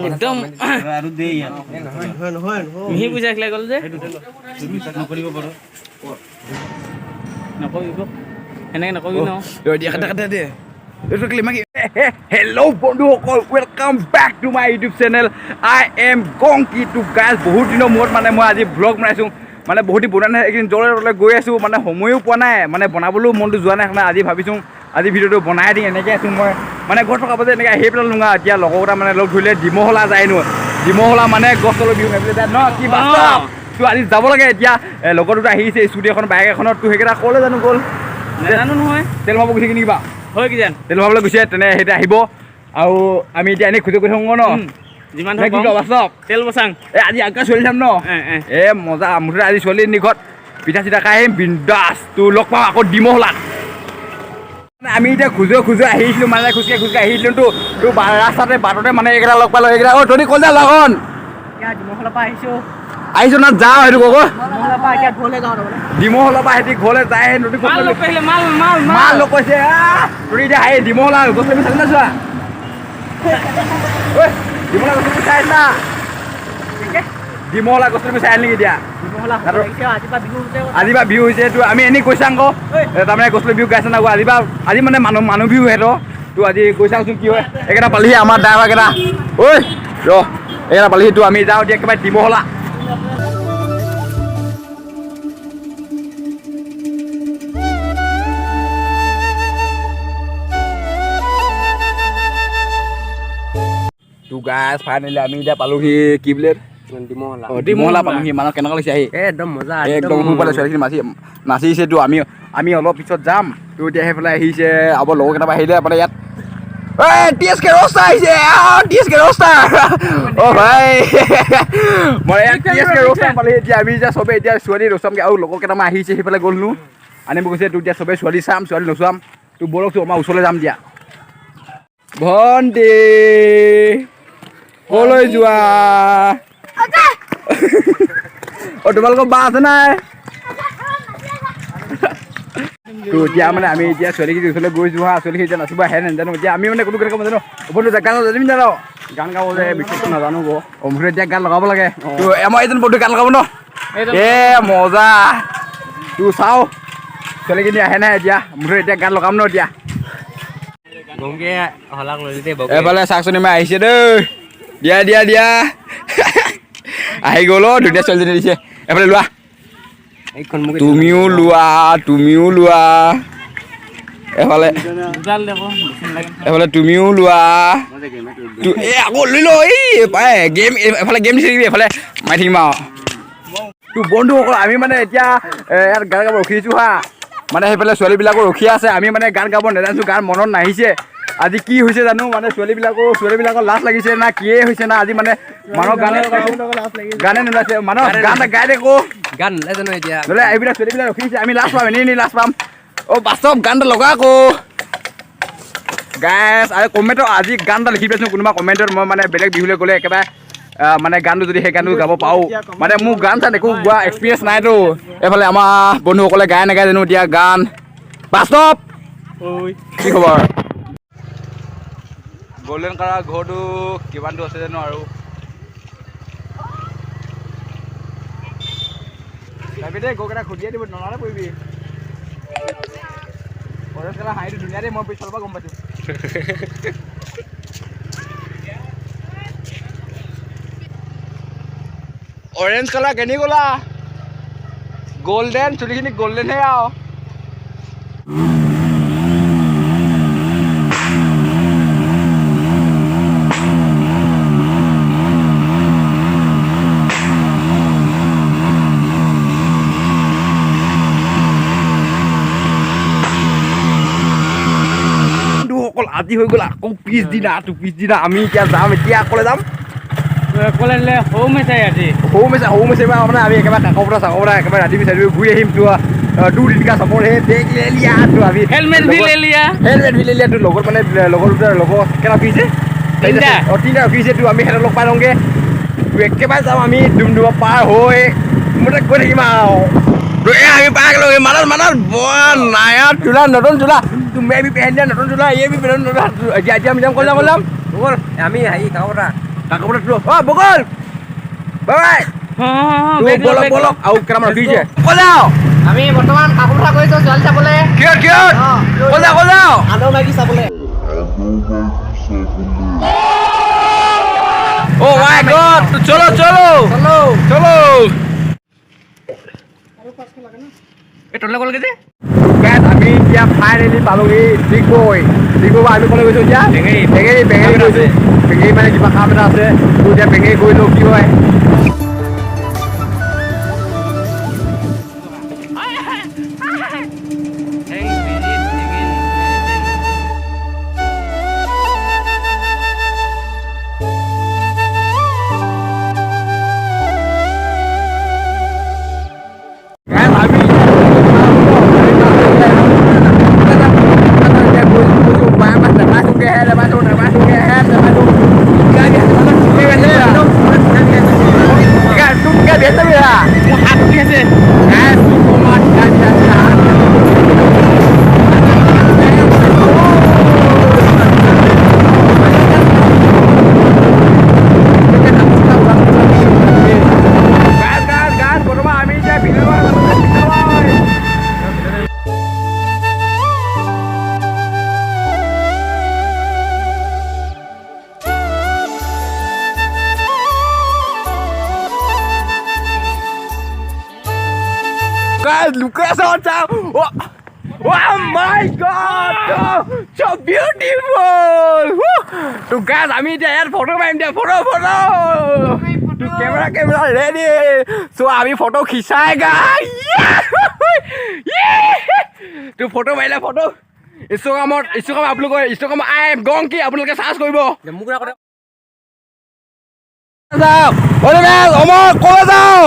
একদম মিহি বুজাই খাই গ'ল যে নকৰিব পাৰোঁ নকৰিব এনেকৈ নকবি ন হেল্ল' বন্ধুসকল welcome back to my YouTube channel I am Gongki to guys বহুত দিনৰ মূৰত মানে মই আজি ভ্লগ বনাইছোঁ মানে বহুত দিন বনোৱা নাই এইকেইদিন জলে তলে গৈ আছোঁ মানে সময়ো পোৱা নাই মানে বনাবলৈও মনটো যোৱা নাই কাৰণে আজি ভাবিছোঁ আজি ভিডিঅ'টো বনাই দিম এনেকৈ আছোঁ মই মানে ঘৰত থকা পাছত এনেকৈ আহি পেলালোঁ নোঙা এতিয়া লগৰকেইটা মানে লগ ধৰিলে ডিমহলা যায়নো ডিমহলা মানে গছ তলৰ বিহু মাৰিবলৈ যায় ন কি বাস্তৱ তো আজি যাব লাগে এতিয়া লগৰ দুটা আহিছে স্কুটি এখন বাইক এখনত তো সেইকেইটা ক'লৈ জানো গ'ল নাজানো নহয় তেল ভৰাব গৈছে কিনি কিবা হয় কিজান তেল ভৰাবলৈ গৈছে তেনে সেইটা আহিব আৰু আমি এতিয়া এনেই খোজে কৰি থাকোঁ ন যিমান কি কওঁ বাস্তৱ তেল বচাং আজি আগা চলি যাম ন মজা মুঠতে আজি ছোৱালী নিঘৰত পিঠা চিঠা খাই আহিম বিন্দাছ তোৰ লগ পাওঁ আকৌ ডিমহলাত আমি এতিয়া খোজে আহিছিলোঁ মানে খোজকাঢ়ি আহিছিলোঁ তোৰ ৰাস্তাতে বাটতে মানে এইকেইটা লগ পালোঁ এইকেইটা অ' তহঁতি ক'লে লগন ডিমহলাৰ পৰা আহিছোঁ না যাওঁ সেইটো ক'ব ডিমহলাৰ পৰা সিহঁতি ঘৰলৈ যায় মাল লগ কৈছে তহঁতি এতিয়া আহি ডিমহলা গছ আমি চালি নাচোৱা ডিমহলা গছ চাই না ডিমহলা গছ তুমি চাই নেকি এতিয়া আজি বা বিহু হৈছে তোৰ আমি এনেই কৈছা আকৌ তাৰমানে গছলৈ বিহু গাইছে না আজি মানে মানুহ বিহু সিহঁতৰ তোৰ আজি কৈছাচোন কি হয় এইকেইটা পালিহি আমাৰ ড্ৰাইভাৰকেইটা ঐ এইকেইটা পালিহি তোৰ আমি যাওঁ এতিয়া একেবাৰে ডিমহলা তোৰ গাছ ফাইনেলি আমি এতিয়া পালোহি কি বোলে ডিমহলা পালোহি মানুহ কেনেকুৱা লাগিছে আহি একদম মজা একদম সোনকালে ছোৱালীখিনি নাচিছেতো আমি অলপ পিছত যাম তোৰ এতিয়া সেইফালে আহিছে আমাৰ লগৰ কেইটামান আহিলে মানে ইয়াত TSK Rockstar আহিছে TSK Rockstar অ' ভাই মই TSK Rockstar পালে এতিয়া আমি এতিয়া চবেই এতিয়া ছোৱালী নচামগৈ আৰু লগৰ কেইটামান আহিছে সেইফালে গ'লনো আনিব গৈছে তোৰ এতিয়া চবেই ছোৱালী চাম ছোৱালী নচুৱাম তোৰ বলকচোন আমাৰ ওচৰলৈ যাম দিয়া ভণ্টি ক'লৈ যোৱা অ' তোমালোকৰ বা আছে নাই তো এতিয়া মানে আমি এতিয়া ছোৱালীখিনি ওচৰলৈ গৈছোঁ ছোৱালীখিনি এতিয়া নাচিব আহে নাজানো এতিয়া আমি মানে কোনো কেনেকৈ নাজানো ওপৰতো গান জানিম জানো গান গাব যে বিশেষকৈ নাজানো গো মুঠতে এতিয়া গান লগাব লাগে তো আমাৰ এজন বন্ধু গান লগাব ন মজা তোৰ চাওঁ ছোৱালীখিনি আহে নাই এতিয়া মুঠতে এতিয়া গান লগাম ন এতিয়া এফালে চাকচোন ইমান আহিছে দেই দিয়া আহি গ'ল দুটা ছোৱালীজনী দিছে এফালে লোৱা তুমিও লোৱা এফালে তুমিও লোৱা আকৌ লৈ ল গেম এফালে গেম দিছে নেকি এফালে মাৰি থাকিম আৰু তোৰ বন্ধুসকল আমি মানে এতিয়া ইয়াত গান গাব ৰখিছোঁ মানে সেইফালে ছোৱালীবিলাকো ৰখি আছে আমি মানে গান গাব নাজানিছোঁ গান মনত নাহিছে আজি কি হৈছে জানো মানে ছোৱালীবিলাকৰ লাজ লাগিছে না কিয়ে হৈছে না আজি মানে মানুহৰ গানে নোলাইছে মানুহৰ গান গাই দে আকৌ গান নোলাই জানো এতিয়া নহ'লে এইবিলাক ছোৱালীবিলাক ৰখিছে আমি লাজ পাম এনেই লাজ পাম অ' বাস্তৱ গান এটা লগা আকৌ গাইছ আৰু কমেণ্টত আজি গান এটা লিখি পাইছোঁ কোনোবা কমেণ্টত মই মানে বেলেগ বিহুলৈ গ'লে একেবাৰে মানে গানটো যদি সেই গানটো গাব পাৰোঁ মানে মোৰ গান চান একো গোৱা এক্সপিৰিয়েঞ্চ নাইতো এইফালে আমাৰ বন্ধুসকলে গাই নাগায় জানো এতিয়া গান বাস্তৱ কি খবৰ গল্ডেন কালাৰ ঘৰটো কিমানটো আছে জানো আৰু যাবি দেই গৰুকেইটা খুটিয়াই দিব নলালে পৰিবি অৰেঞ্জ কালাৰ হাঁহিটো ধুনীয়া দেই মই পিছফালৰ পৰা গম পাইছোঁ অৰেঞ্জ কালাৰ কেনি গ'লা গল্ডেন চুলিখিনি গল্ডেনহে আৰু আজি হৈ গ'ল আকৌ পিছদিনা আমি এতিয়া যাম এতিয়া অকলে যাম সৌ মেচাই মানে আমি একেবাৰে কাকপৰা একেবাৰে ৰাতি বিচাৰি ঘূৰি আহিম তোৰ দিনকা চবৰ সেই বেগ লে লিয়া তোৰ আমি হেলমেট ভি লে লিয়া তোৰ লগত মানে লগৰ কেইটা ৰখিছে তিনিটা ৰখিছে তোৰ আমি সিহঁতক লগ পাই লওঁগৈ তোৰ একেবাৰে যাম আমি ডুমডুমা পাৰ হৈ মুঠতে গৈ থাকিম আৰু আমি পাই গ'লো Manas buat naya chula nonton chula tu मैं भी पहन लिया नटन चूल्हा ये भी पहन नटन aja minjam kolam বগল আমি আহি কাকৰা kakak tuh oh bokol bye tuh bolok au keram lagi je kolam আমি বৰ্তমান কাকৰা গৈছো জল চাবলে kiot kolam আনো লাগি চাবলে oh my god cholo টলে গ'ল কেতে guys আমি এতিয়া ফাইনালি পালোহি ডিগবৈ আমি কলৈ গৈছো এতিয়া বেঙেৰি গৈছো বেঙেৰি মানে কিবা কাম এটা আছে তো এতিয়া বেঙেৰি গৈলো কি হয় Guys, look at oh my god, so beautiful. To guys, আমি এতিয়া ইয়াত ফটো মাৰিম দিয়া photo to camera ready. So আমি ফটো খিচাই গাই to ফটো মাৰিলে ফটো Instagram আপোনালোকে Instagram I am going কি আপোনালোকে সাৰ্চ কৰিব মোক ৰাখতে যাও ওৰে বেল অমৰ কোলে যাও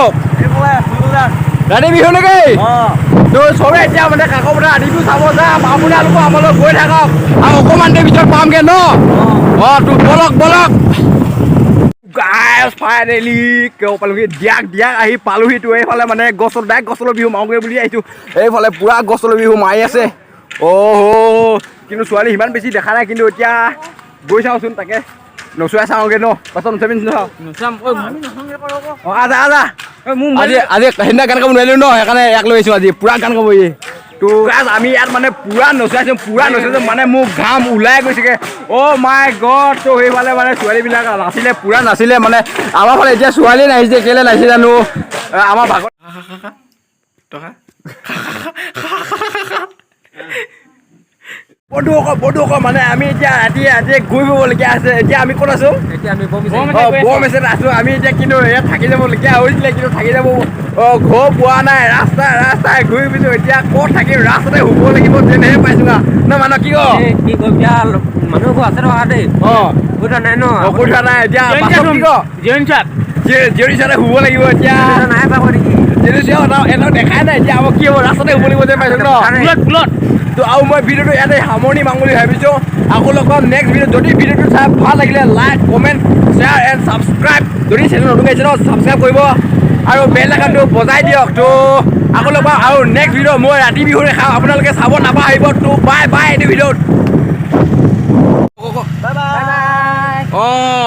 ৰাতি বিহু নেকি তো চবে এতিয়া মানে কাকপৰা ৰাতিটো চাব যাম আপোনালোকো আমালৈ গৈ থাকক আৰু অকণমান দেৰি পিছত পামগৈ ন তো বলক গাইজ ফাইনেলি কেও পালোহি দিয়াক আহি পালোহি তো এইফালে মানে গছৰ বিহু মাৰোগৈ বুলি আহিছোঁ এইফালে পুৰা গছৰ বিহু মাৰি আছে কিন্তু ছোৱালী সিমান বেছি দেখা নাই কিন্তু এতিয়া গৈ চাওঁচোন তাকে নচুৱাই চাওঁগৈ ন পাছত আজা আজি সেইদিনা গান গাব নোৱাৰিলোঁ ন সেইকাৰণে ইয়াক লৈ আহিছোঁ আজি পুৰা গান গাব তো গাইজ আমি ইয়াত মানে পুৰা নচুৱাইছোঁ মানে মোৰ ঘাম ওলাই গৈছেগৈ মাই গড তো সেইফালে মানে ছোৱালীবিলাক পুৰা নাছিলে মানে আমাৰ ফালে এতিয়া ছোৱালী নাহিছে কেলৈ নাহিছে জানো আমাৰ ভাগত বন্ধুসকল মানে আমি এতিয়া ৰাতি গৈ পাবলগীয়া আছে এতিয়া আমি ক'ত আছোঁ এতিয়া আমি বম এচেত আছোঁ আমি এতিয়া কিন্তু ইয়াত থাকি যাবলগীয়া হৈছিলে কিন্তু থাকি যাব ঘৰ পোৱা নাই ৰাস্তাই ঘূৰি ফুৰিছোঁ এতিয়া ক'ত থাকিম ৰাস্তাতে শুব লাগিব তেনেহে পাইছোঁ ন মানুহ কি মানুহবোৰ আছে থকা দেই অসুবিধা নাই ন অসুবিধা নাই এতিয়া জিৰণি চাতে শুব লাগিব এতিয়া নাই পাব নেকি এটা দেখাই নাই এতিয়া আমাক কি হ'ব ৰাস্তাতে শুব লাগিব যেন পাইছোঁ ন তো আৰু মই ভিডিঅ'টো ইয়াতে সামৰণি মাৰিম বুলি ভাবিছোঁ আকৌ লগ পাম নেক্সট ভিডিঅ' যদি ভিডিঅ'টো চাই ভাল লাগিলে like comment share and subscribe যদি চেনেল নতুন আহিছে ন ছাবস্ক্ৰাইব কৰিব আৰু বেল আইকনটো বজাই দিয়ক তো আকৌ লগ পাম আৰু নেক্সট ভিডিঅ' মই ৰাতি বিহুৰে খাওঁ আপোনালোকে চাব নাপাহৰিব তো বাই এইটো ভিডিঅ'ত বাই